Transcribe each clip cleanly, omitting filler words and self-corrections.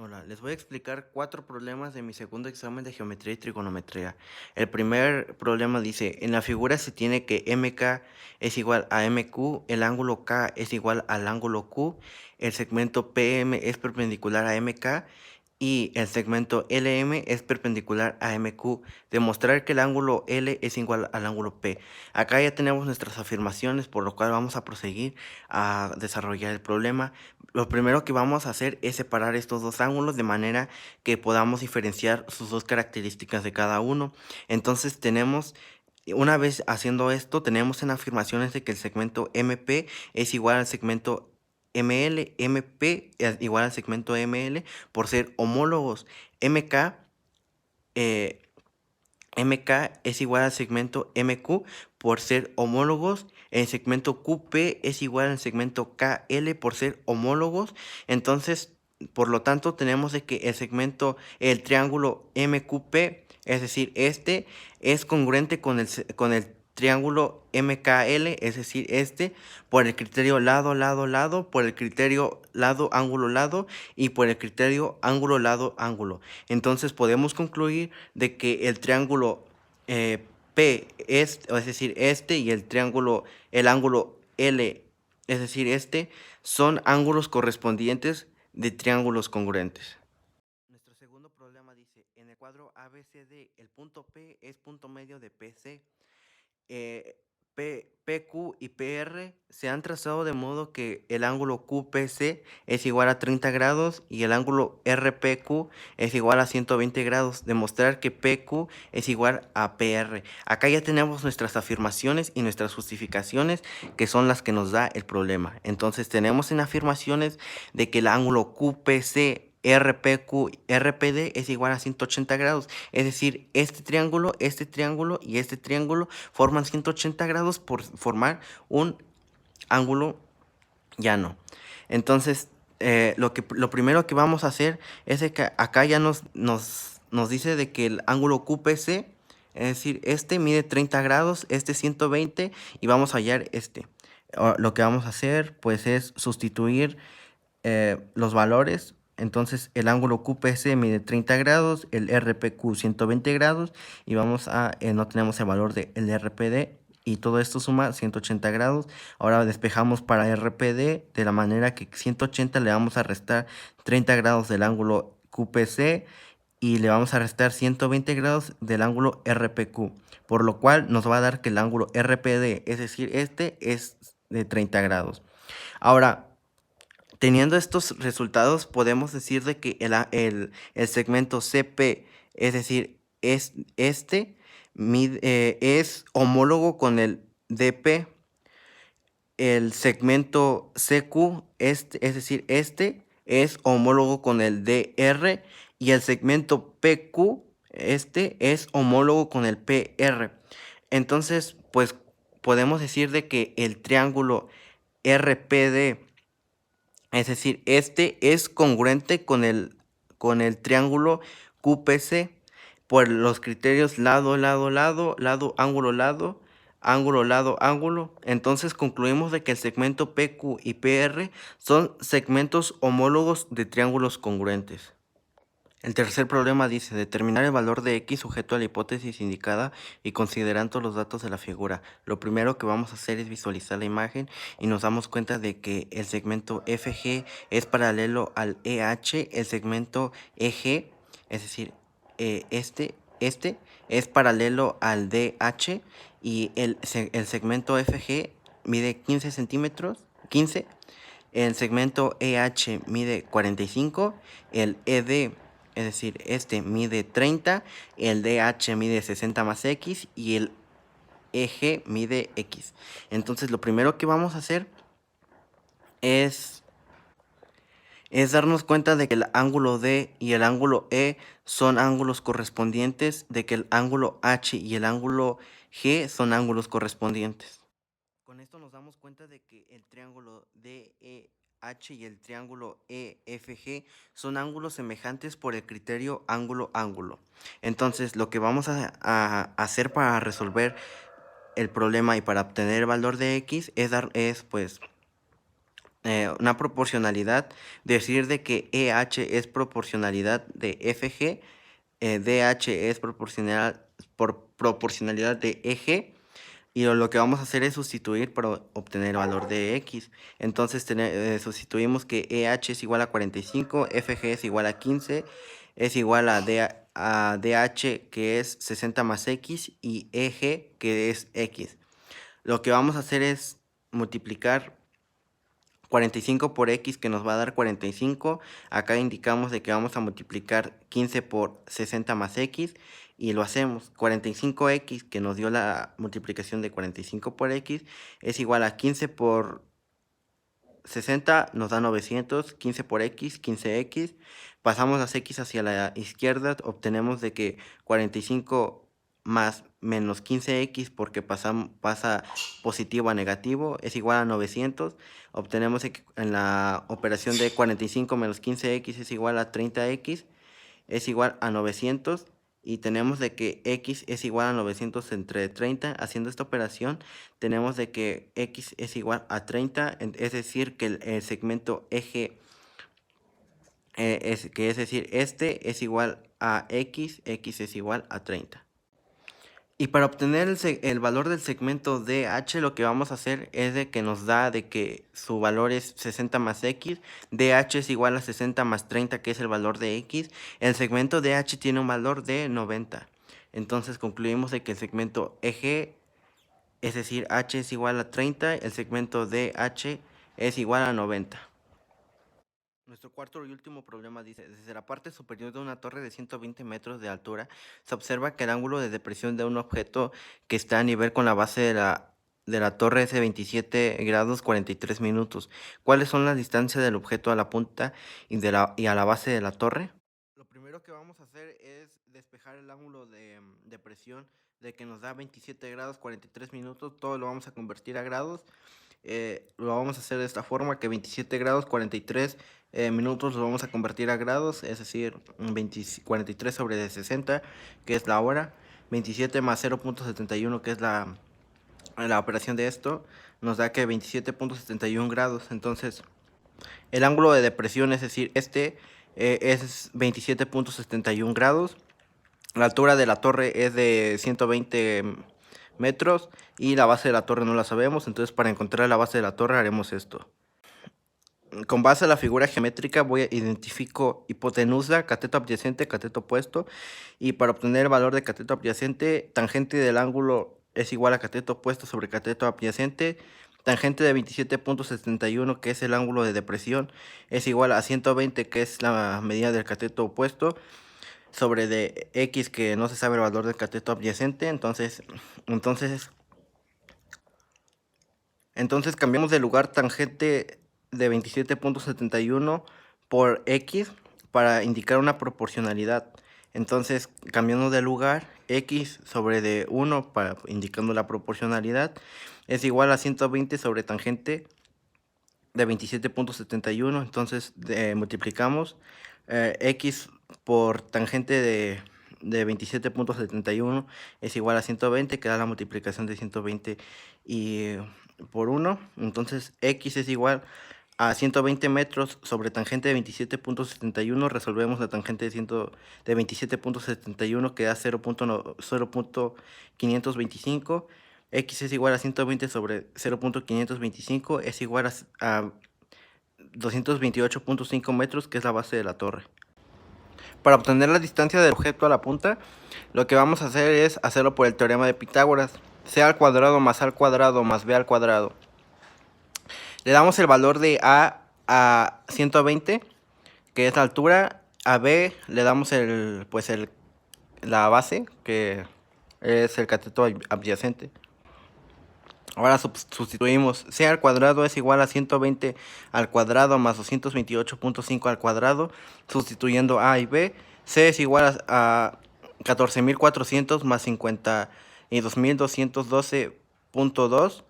Hola, les voy a explicar 4 problemas de mi segundo examen de geometría y trigonometría. El primer problema dice, en la figura se tiene que MK es igual a MQ, el ángulo K es igual al ángulo Q, el segmento PM es perpendicular a MK y el segmento LM es perpendicular a MQ. Demostrar que el ángulo L es igual al ángulo P. Acá ya tenemos nuestras afirmaciones, por lo cual vamos a proseguir a desarrollar el problema. Lo primero que vamos a hacer es separar estos dos ángulos de manera que podamos diferenciar sus dos características de cada uno. Entonces una vez haciendo esto, tenemos en afirmaciones de que el segmento MP es igual al segmento ML, MP es igual al segmento ML por ser homólogos. MK, eh, MK es igual al segmento MQ por ser homólogos. El segmento QP es igual al segmento KL por ser homólogos. Entonces, por lo tanto, tenemos de que el triángulo MQP, es decir, este es congruente con el triángulo MKL, es decir, este, por el criterio lado, lado, lado, por el criterio lado, ángulo, lado y por el criterio ángulo, lado, ángulo. Entonces podemos concluir de que el triángulo P es decir, este y el ángulo L, es decir, este, son ángulos correspondientes de triángulos congruentes. Nuestro segundo problema dice, en el cuadro ABCD, el punto P es punto medio de PC. eh, PQ y PR se han trazado de modo que el ángulo QPC es igual a 30 grados y el ángulo RPQ es igual a 120 grados. Demostrar que PQ es igual a PR. Acá ya tenemos nuestras afirmaciones y nuestras justificaciones que son las que nos da el problema. Entonces tenemos en afirmaciones de que el ángulo QPC RPQ, RPD es igual a 180 grados, es decir, este triángulo y este triángulo forman 180 grados por formar un ángulo llano. Entonces, lo primero que vamos a hacer es de que acá ya nos dice de que el ángulo QPC, es decir, este mide 30 grados, este 120 y vamos a hallar este. Lo que vamos a hacer pues es sustituir los valores. Entonces el ángulo QPC mide 30 grados, el RPQ 120 grados y no tenemos el valor del RPD y todo esto suma 180 grados. Ahora despejamos para RPD de la manera que 180 le vamos a restar 30 grados del ángulo QPC y le vamos a restar 120 grados del ángulo RPQ, por lo cual nos va a dar que el ángulo RPD, es decir, este es de 30 grados. Ahora, teniendo estos resultados, podemos decir de que el segmento CP, es decir, es homólogo con el DP, el segmento CQ, es decir, este es homólogo con el DR y el segmento PQ, este es homólogo con el PR. Entonces, pues podemos decir de que el triángulo RPD, es decir, este es congruente con el triángulo QPC por los criterios lado, lado, lado, lado, ángulo, lado, ángulo, lado, ángulo. Entonces concluimos de que el segmento PQ y PR son segmentos homólogos de triángulos congruentes. El tercer problema dice, determinar el valor de X sujeto a la hipótesis indicada y considerando los datos de la figura. Lo primero que vamos a hacer es visualizar la imagen y nos damos cuenta de que el segmento FG es paralelo al EH, el segmento EG, es decir, este es paralelo al DH y el segmento FG mide 15 centímetros, 15. El segmento EH mide 45, el ED, es decir, este mide 30, el DH mide 60 más X y el EG mide X. Entonces lo primero que vamos a hacer es, es darnos cuenta de que el ángulo D y el ángulo E son ángulos correspondientes, de que el ángulo H y el ángulo G son ángulos correspondientes. Con esto nos damos cuenta de que el triángulo DEH y el triángulo EFG son ángulos semejantes por el criterio ángulo-ángulo. Entonces, lo que vamos a hacer para resolver el problema y para obtener el valor de X es una proporcionalidad, decir de que EH es proporcionalidad de FG, DH es proporcionalidad de EG, y lo que vamos a hacer es sustituir para obtener el valor de X. Entonces sustituimos que EH es igual a 45, FG es igual a 15, es igual a DH que es 60 más X y EG que es X. Lo que vamos a hacer es multiplicar 45 por X, que nos va a dar 45. Acá indicamos de que vamos a multiplicar 15 por 60 más X y lo hacemos. 45X, que nos dio la multiplicación de 45 por X, es igual a 15 por 60, nos da 900. 15 por X, 15X. Pasamos las X hacia la izquierda, obtenemos de que 45 más menos 15X, porque pasa positivo a negativo, es igual a 900. Obtenemos que en la operación de 45 menos 15X es igual a 30X, es igual a 900. Y tenemos de que X es igual a 900 entre 30. Haciendo esta operación, tenemos de que X es igual a 30, es decir, que el segmento eje, es decir, este es igual a X, X es igual a 30. Y para obtener el valor del segmento DH, lo que vamos a hacer es de que nos da de que su valor es 60 más X, DH es igual a 60 más 30, que es el valor de X. El segmento DH tiene un valor de 90. Entonces concluimos de que el segmento EG, es decir, H es igual a 30, el segmento DH es igual a 90. Nuestro cuarto y último problema dice: desde la parte superior de una torre de 120 metros de altura, se observa que el ángulo de depresión de un objeto que está a nivel con la base de la torre es de 27 grados 43 minutos. ¿Cuáles son las distancias del objeto a la punta y a la base de la torre? Lo primero que vamos a hacer es despejar el ángulo de depresión de que nos da 27 grados 43 minutos. Todo lo vamos a convertir a grados. Lo vamos a hacer de esta forma: que 27 grados 43 minutos lo vamos a convertir a grados, es decir, 43 sobre 60, que es la hora. 27 más 0.71, que es la operación de esto, nos da que 27.71 grados. Entonces, el ángulo de depresión, es decir, es 27.71 grados. La altura de la torre es de 120 metros y la base de la torre no la sabemos. Entonces, para encontrar la base de la torre haremos esto. Con base a la figura geométrica identifico hipotenusa, cateto adyacente, cateto opuesto. Y para obtener el valor de cateto adyacente, tangente del ángulo es igual a cateto opuesto sobre cateto adyacente. Tangente de 27.71, que es el ángulo de depresión, es igual a 120, que es la medida del cateto opuesto, sobre de X, que no se sabe el valor del cateto adyacente. Entonces cambiamos de lugar tangente de 27.71 por X para indicar una proporcionalidad. Entonces, cambiando de lugar, X sobre de 1 para indicando la proporcionalidad es igual a 120 sobre tangente de 27.71. Entonces multiplicamos X por tangente de 27.71 es igual a 120, que da la multiplicación de 120 y por 1. Entonces X es igual a 120 metros sobre tangente de 27.71. Resolvemos la tangente de 27.71, que da 0.525. X es igual a 120 sobre 0.525, es igual a 228.5 metros, que es la base de la torre. Para obtener la distancia del objeto a la punta, lo que vamos a hacer es hacerlo por el teorema de Pitágoras: c al cuadrado más a al cuadrado más b al cuadrado. Le damos el valor de a 120, que es la altura. A b le damos la base, que es el cateto adyacente. Ahora sustituimos: c al cuadrado es igual a 120 al cuadrado más 228.5 al cuadrado. Sustituyendo a y b, c es igual a 14.400 más 52.212.2.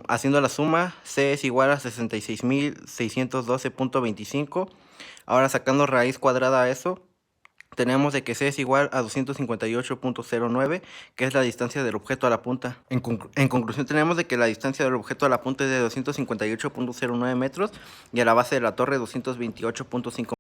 Haciendo la suma, c es igual a 66.612.25. Ahora, sacando raíz cuadrada a eso, tenemos de que C es igual a 258.09, que es la distancia del objeto a la punta. En conclusión, tenemos de que la distancia del objeto a la punta es de 258.09 metros y a la base de la torre 228.5